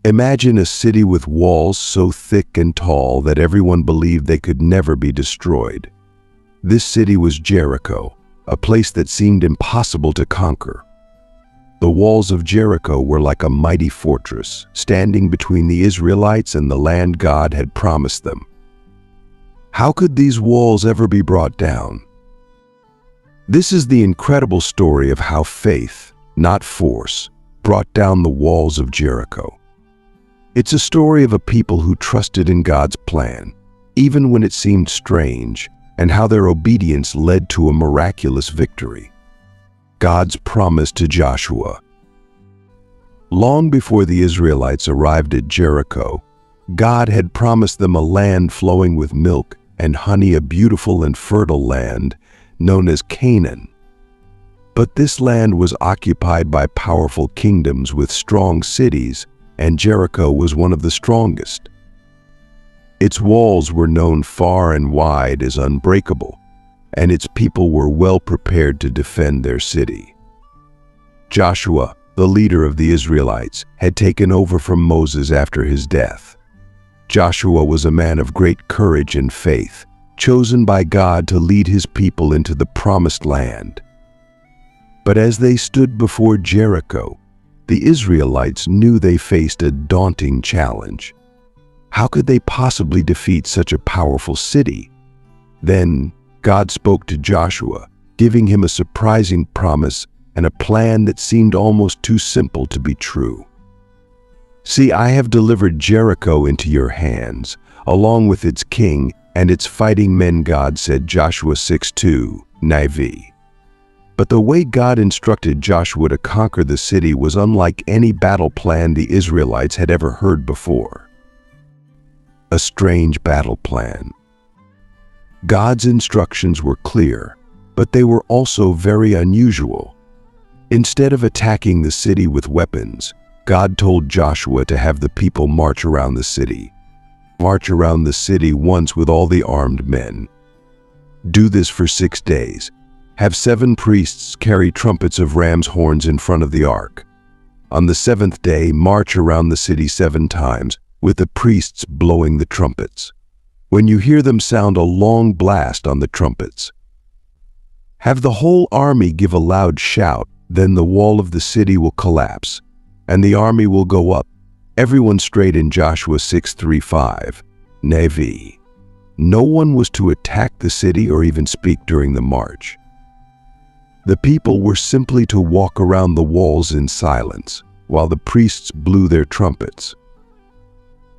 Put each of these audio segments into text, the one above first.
Imagine a city with walls so thick and tall that everyone believed they could never be destroyed. This city was Jericho, a place that seemed impossible to conquer. The walls of Jericho were like a mighty fortress, standing between the Israelites and the land God had promised them. How could these walls ever be brought down? This is the incredible story of how faith, not force, brought down the walls of Jericho. It's a story of a people who trusted in God's plan, even when it seemed strange, and how their obedience led to a miraculous victory. God's promise to Joshua. Long before the Israelites arrived at Jericho, God had promised them a land flowing with milk and honey, a beautiful and fertile land known as Canaan. But this land was occupied by powerful kingdoms with strong cities, and Jericho was one of the strongest. Its walls were known far and wide as unbreakable, and its people were well prepared to defend their city. Joshua, the leader of the Israelites, had taken over from Moses after his death. Joshua was a man of great courage and faith, chosen by God to lead his people into the promised land. But as they stood before Jericho, the Israelites knew they faced a daunting challenge. How could they possibly defeat such a powerful city? Then God spoke to Joshua, giving him a surprising promise and a plan that seemed almost too simple to be true. "See, I have delivered Jericho into your hands, along with its king and its fighting men," God said, Joshua 6:2, NIV. But the way God instructed Joshua to conquer the city was unlike any battle plan the Israelites had ever heard before. A strange battle plan. God's instructions were clear, but they were also very unusual. Instead of attacking the city with weapons, God told Joshua to have the people march around the city. March around the city once with all the armed men. Do this for 6 days. Have 7 priests carry trumpets of ram's horns in front of the ark. On the 7th day, march around the city 7 times, with the priests blowing the trumpets. When you hear them sound a long blast on the trumpets, have the whole army give a loud shout, then the wall of the city will collapse, and the army will go up, everyone straight in Joshua 6:3-5, NIV. No one was to attack the city or even speak during the march. The people were simply to walk around the walls in silence, while the priests blew their trumpets.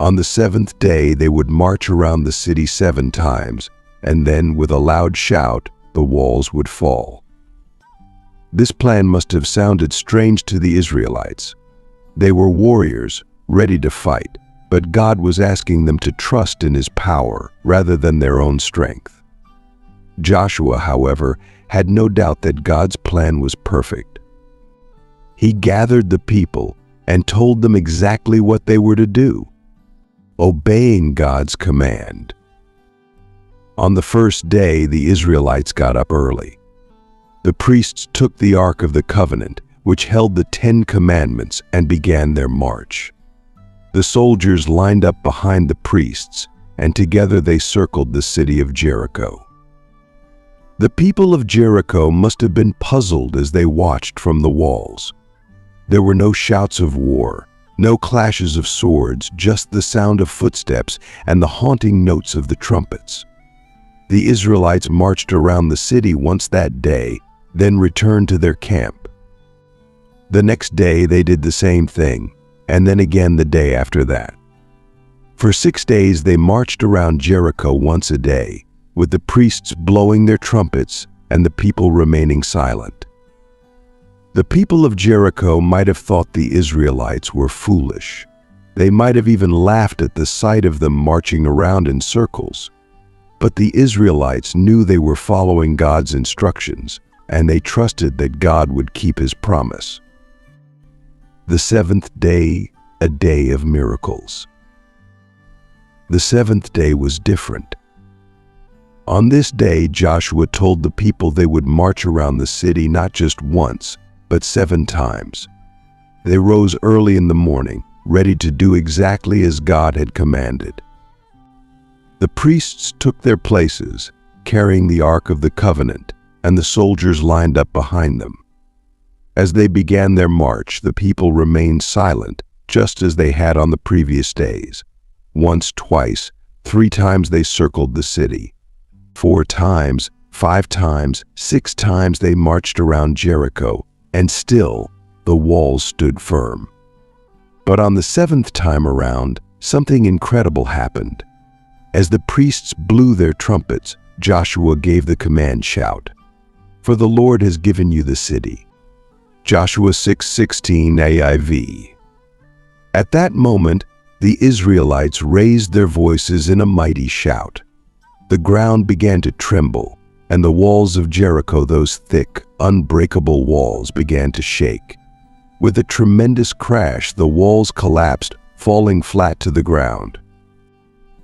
On the 7th day, they would march around the city 7 times, and then, with a loud shout, the walls would fall. This plan must have sounded strange to the Israelites. They were warriors, ready to fight, but God was asking them to trust in His power rather than their own strength. Joshua, however, had no doubt that God's plan was perfect. He gathered the people and told them exactly what they were to do, obeying God's command. On the first day, the Israelites got up early. The priests took the Ark of the Covenant, which held the 10 Commandments, and began their march. The soldiers lined up behind the priests, and together they circled the city of Jericho. The people of Jericho must have been puzzled as they watched from the walls. There were no shouts of war, no clashes of swords, just the sound of footsteps and the haunting notes of the trumpets. The Israelites marched around the city once that day, then returned to their camp. The next day they did the same thing, and then again the day after that. For 6 days they marched around Jericho once a day, with the priests blowing their trumpets and the people remaining silent. The people of Jericho might have thought the Israelites were foolish. They might have even laughed at the sight of them marching around in circles. But the Israelites knew they were following God's instructions, and they trusted that God would keep His promise. The 7th day, a day of miracles. The 7th day was different. On this day, Joshua told the people they would march around the city not just once, but 7 times. They rose early in the morning, ready to do exactly as God had commanded. The priests took their places, carrying the Ark of the Covenant, and the soldiers lined up behind them. As they began their march, the people remained silent, just as they had on the previous days. Once, twice, 3 times they circled the city. 4 times, 5 times, 6 times they marched around Jericho, and still the walls stood firm. But on the 7th time around, something incredible happened. As the priests blew their trumpets, Joshua gave the command, "Shout, for the Lord has given you the city." Joshua 6:16 AIV. At that moment, the Israelites raised their voices in a mighty shout. The ground began to tremble, and the walls of Jericho, those thick, unbreakable walls, began to shake. With a tremendous crash, the walls collapsed, falling flat to the ground.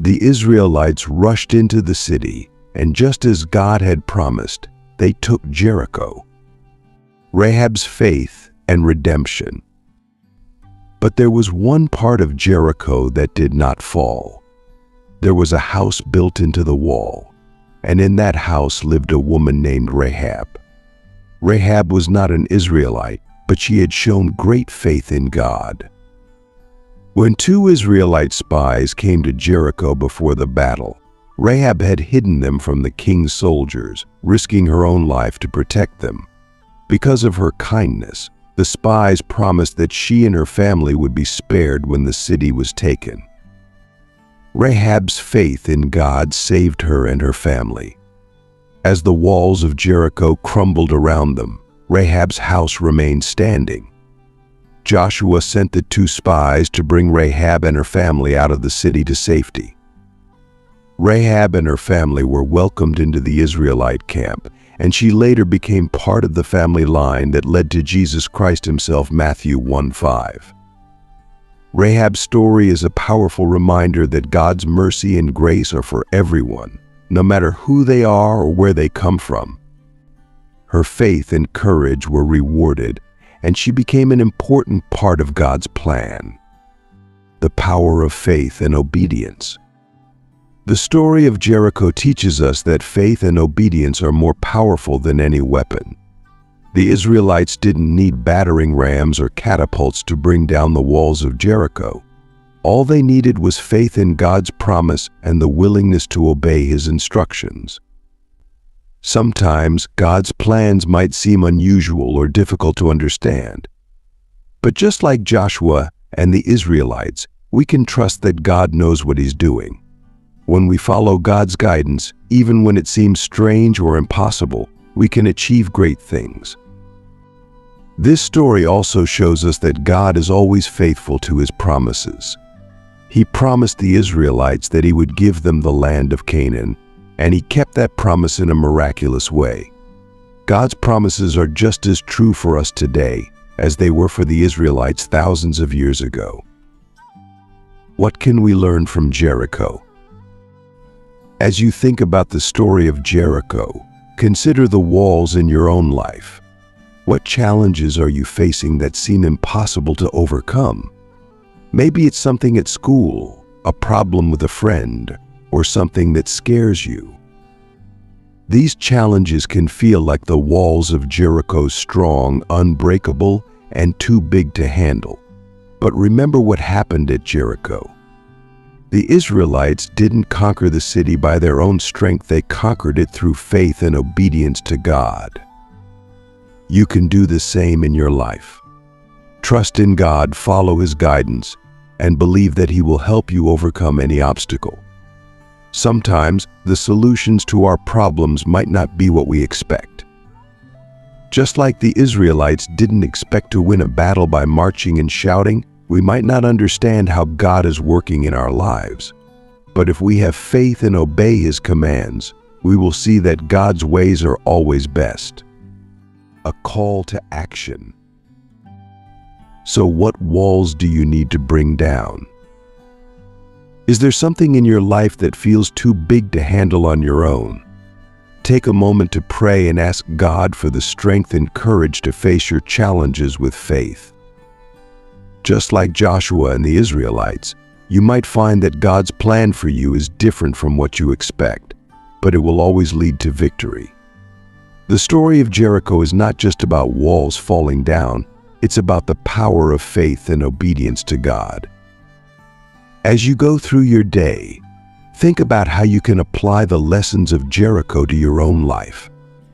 The Israelites rushed into the city, and just as God had promised, they took Jericho. Rahab's faith and redemption. But there was one part of Jericho that did not fall. There was a house built into the wall, and in that house lived a woman named Rahab. Rahab was not an Israelite, but she had shown great faith in God. When 2 Israelite spies came to Jericho before the battle, Rahab had hidden them from the king's soldiers, risking her own life to protect them. Because of her kindness, the spies promised that she and her family would be spared when the city was taken. Rahab's faith in God saved her and her family. As the walls of Jericho crumbled around them, Rahab's house remained standing. Joshua sent the 2 spies to bring Rahab and her family out of the city to safety. Rahab and her family were welcomed into the Israelite camp, and she later became part of the family line that led to Jesus Christ himself, Matthew 1:5. Rahab's story is a powerful reminder that God's mercy and grace are for everyone, no matter who they are or where they come from. Her faith and courage were rewarded, and she became an important part of God's plan. The power of faith and obedience. The story of Jericho teaches us that faith and obedience are more powerful than any weapon. The Israelites didn't need battering rams or catapults to bring down the walls of Jericho. All they needed was faith in God's promise and the willingness to obey His instructions. Sometimes God's plans might seem unusual or difficult to understand. But just like Joshua and the Israelites, we can trust that God knows what He's doing. When we follow God's guidance, even when it seems strange or impossible, we can achieve great things. This story also shows us that God is always faithful to His promises. He promised the Israelites that He would give them the land of Canaan, and He kept that promise in a miraculous way. God's promises are just as true for us today as they were for the Israelites thousands of years ago. What can we learn from Jericho? As you think about the story of Jericho, consider the walls in your own life. What challenges are you facing that seem impossible to overcome? Maybe it's something at school, a problem with a friend, or something that scares you. These challenges can feel like the walls of Jericho, strong, unbreakable, and too big to handle. But remember what happened at Jericho. The Israelites didn't conquer the city by their own strength. They conquered it through faith and obedience to God. You can do the same in your life. Trust in God, follow His guidance, and believe that He will help you overcome any obstacle. Sometimes the solutions to our problems might not be what we expect. Just like the Israelites didn't expect to win a battle by marching and shouting, we might not understand how God is working in our lives. But if we have faith and obey His commands, we will see that God's ways are always best. A call to action. So what walls do you need to bring down? Is there something in your life that feels too big to handle on your own? Take a moment to pray and ask God for the strength and courage to face your challenges with faith. Just like Joshua and the Israelites, you might find that God's plan for you is different from what you expect, but it will always lead to victory. The story of Jericho is not just about walls falling down, it's about the power of faith and obedience to God. As you go through your day, think about how you can apply the lessons of Jericho to your own life.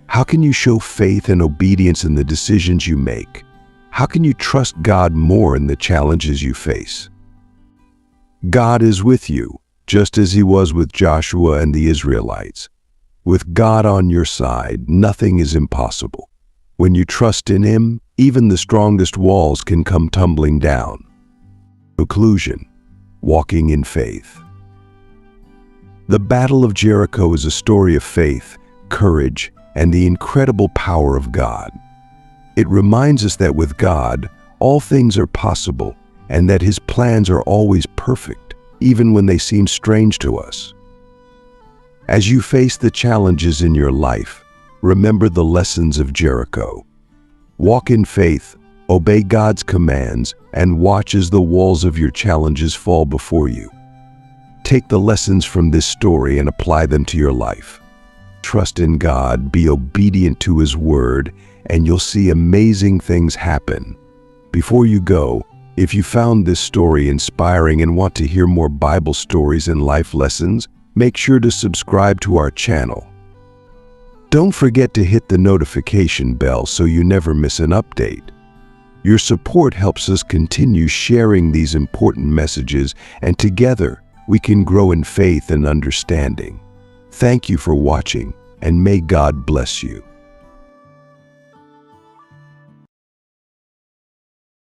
How can you show faith and obedience in the decisions you make? How can you trust God more in the challenges you face? God is with you, just as He was with Joshua and the Israelites. With God on your side, nothing is impossible. When you trust in Him, even the strongest walls can come tumbling down. Conclusion: walking in faith. The Battle of Jericho is a story of faith, courage, and the incredible power of God. It reminds us that with God, all things are possible, and that His plans are always perfect, even when they seem strange to us. As you face the challenges in your life, remember the lessons of Jericho. Walk in faith, obey God's commands, and watch as the walls of your challenges fall before you. Take the lessons from this story and apply them to your life. Trust in God, be obedient to His word, and you'll see amazing things happen. Before you go, if you found this story inspiring and want to hear more Bible stories and life lessons, make sure to subscribe to our channel. Don't forget to hit the notification bell so you never miss an update. Your support helps us continue sharing these important messages, and together we can grow in faith and understanding. Thank you for watching, and may God bless you.